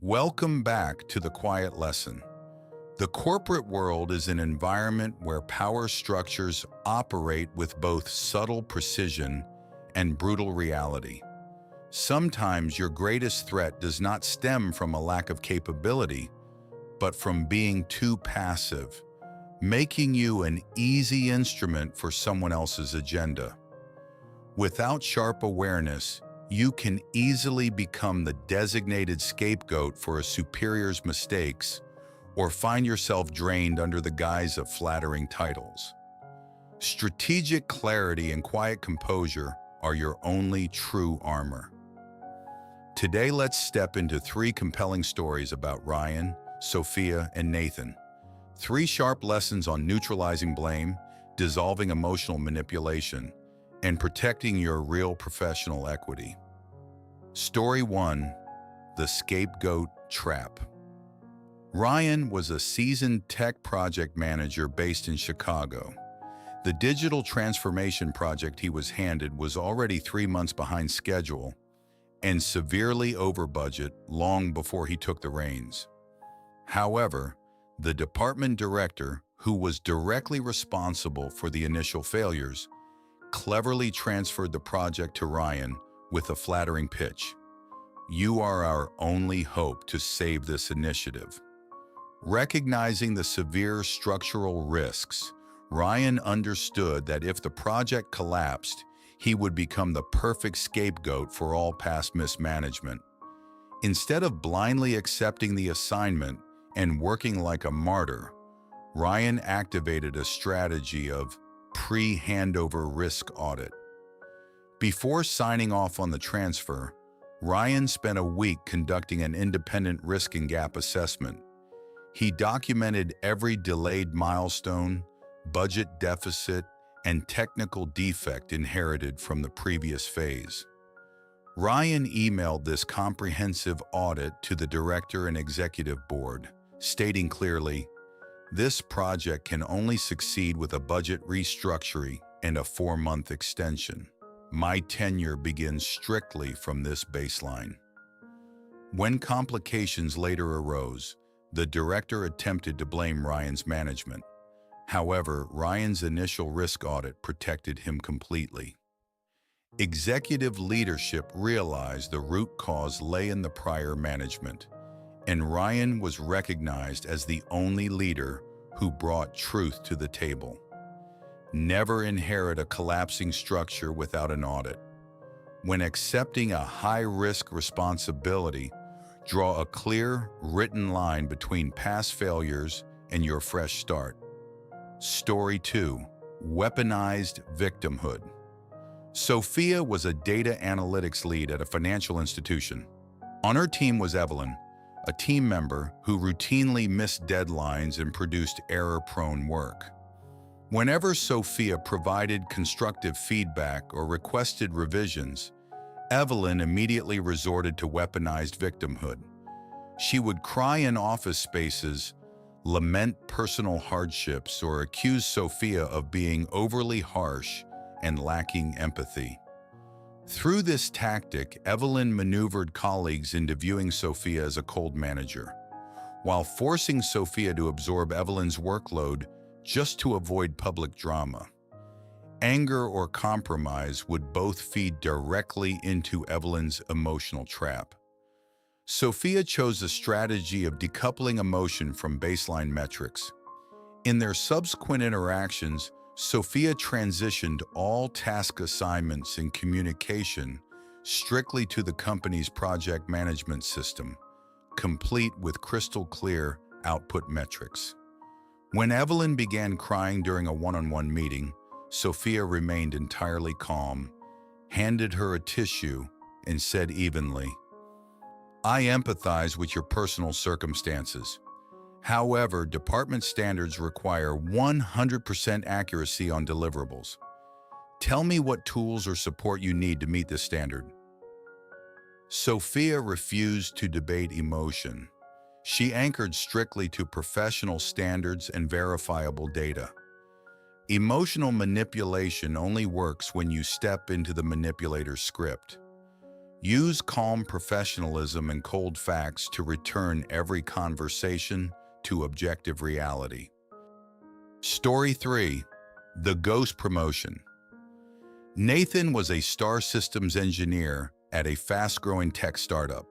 Welcome back to The Quiet Lesson. The corporate world is an environment where power structures operate with both subtle precision and brutal reality. Sometimes your greatest threat does not stem from a lack of capability, but from being too passive, making you an easy instrument for someone else's agenda. Without sharp awareness, you can easily become the designated scapegoat for a superior's mistakes or find yourself drained under the guise of flattering titles. Strategic clarity and quiet composure are your only true armor. Today, let's step into three compelling stories about Ryan, Sophia, and Nathan. Three sharp lessons on neutralizing blame, dissolving emotional manipulation, and protecting your real professional equity. Story 1. The Scapegoat Trap. Ryan was a seasoned tech project manager based in Chicago. The digital transformation project he was handed was already 3 months behind schedule and severely over budget long before he took the reins. However, the department director, who was directly responsible for the initial failures, cleverly transferred the project to Ryan with a flattering pitch. "You are our only hope to save this initiative." Recognizing the severe structural risks, Ryan understood that if the project collapsed, he would become the perfect scapegoat for all past mismanagement. Instead of blindly accepting the assignment and working like a martyr, Ryan activated a strategy of pre-handover risk audit. Before signing off on the transfer, Ryan spent a week conducting an independent risk and gap assessment. He documented every delayed milestone, budget deficit, and technical defect inherited from the previous phase. Ryan emailed this comprehensive audit to the director and executive board, stating clearly, "This project can only succeed with a budget restructuring and a 4-month extension. My tenure begins strictly from this baseline." When complications later arose, the director attempted to blame Ryan's management. However, Ryan's initial risk audit protected him completely. Executive leadership realized the root cause lay in the prior management, and Ryan was recognized as the only leader who brought truth to the table. Never inherit a collapsing structure without an audit. When accepting a high-risk responsibility, draw a clear, written line between past failures and your fresh start. Story 2. Weaponized Victimhood. Sophia was a data analytics lead at a financial institution. On her team was Evelyn, a team member who routinely missed deadlines and produced error-prone work. Whenever Sophia provided constructive feedback or requested revisions, Evelyn immediately resorted to weaponized victimhood. She would cry in office spaces, lament personal hardships, or accuse Sophia of being overly harsh and lacking empathy. Through this tactic, Evelyn maneuvered colleagues into viewing Sophia as a cold manager, while forcing Sophia to absorb Evelyn's workload just to avoid public drama. Anger or compromise would both feed directly into Evelyn's emotional trap. Sophia chose a strategy of decoupling emotion from baseline metrics. In their subsequent interactions, Sophia transitioned all task assignments and communication strictly to the company's project management system, complete with crystal clear output metrics. When Evelyn began crying during a one-on-one meeting, Sophia remained entirely calm, handed her a tissue, and said evenly, "I empathize with your personal circumstances. However, department standards require 100% accuracy on deliverables. Tell me what tools or support you need to meet this standard." Sophia refused to debate emotion. She anchored strictly to professional standards and verifiable data. Emotional manipulation only works when you step into the manipulator's script. Use calm professionalism and cold facts to return every conversation to objective reality. Story 3. The Ghost Promotion. Nathan was a star systems engineer at a fast-growing tech startup.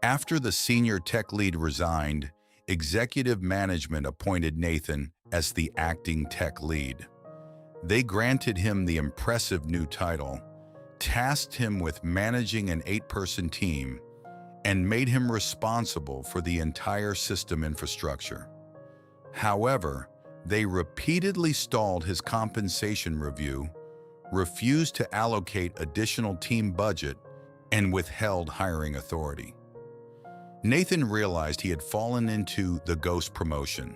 After the senior tech lead resigned, executive management appointed Nathan as the acting tech lead. They granted him the impressive new title, tasked him with managing an 8-person team, and made him responsible for the entire system infrastructure. However, they repeatedly stalled his compensation review, refused to allocate additional team budget, and withheld hiring authority. Nathan realized he had fallen into the ghost promotion,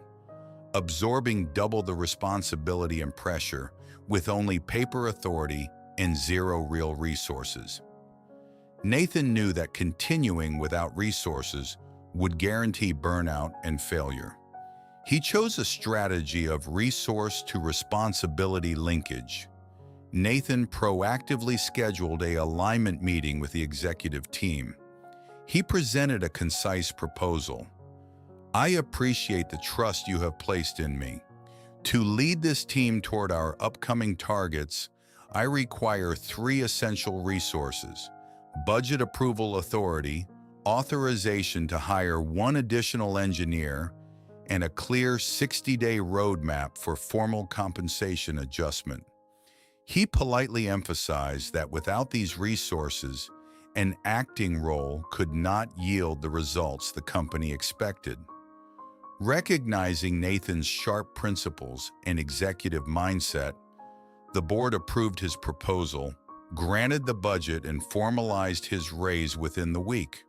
absorbing double the responsibility and pressure with only paper authority and zero real resources. Nathan knew that continuing without resources would guarantee burnout and failure. He chose a strategy of resource to responsibility linkage. Nathan proactively scheduled an alignment meeting with the executive team. He presented a concise proposal. "I appreciate the trust you have placed in me. To lead this team toward our upcoming targets, I require 3 essential resources: budget approval authority, authorization to hire 1 additional engineer, and a clear 60-day roadmap for formal compensation adjustment." He politely emphasized that without these resources, an acting role could not yield the results the company expected. Recognizing Nathan's sharp principles and executive mindset, the board approved his proposal, granted the budget, and formalized his raise within the week.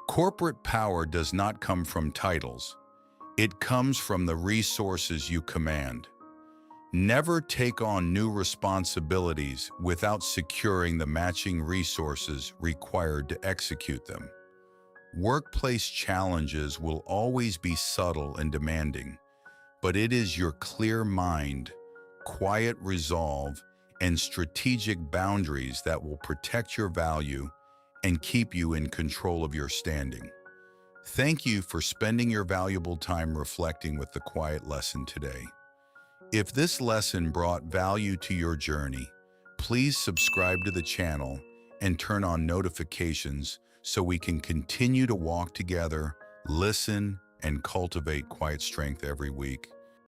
Corporate power does not come from titles. It comes from the resources you command. Never take on new responsibilities without securing the matching resources required to execute them. Workplace challenges will always be subtle and demanding, but it is your clear mind, quiet resolve, and strategic boundaries that will protect your value and keep you in control of your standing. Thank you for spending your valuable time reflecting with the quiet lesson today. If this lesson brought value to your journey, please subscribe to the channel and turn on notifications so we can continue to walk together, listen, and cultivate quiet strength every week.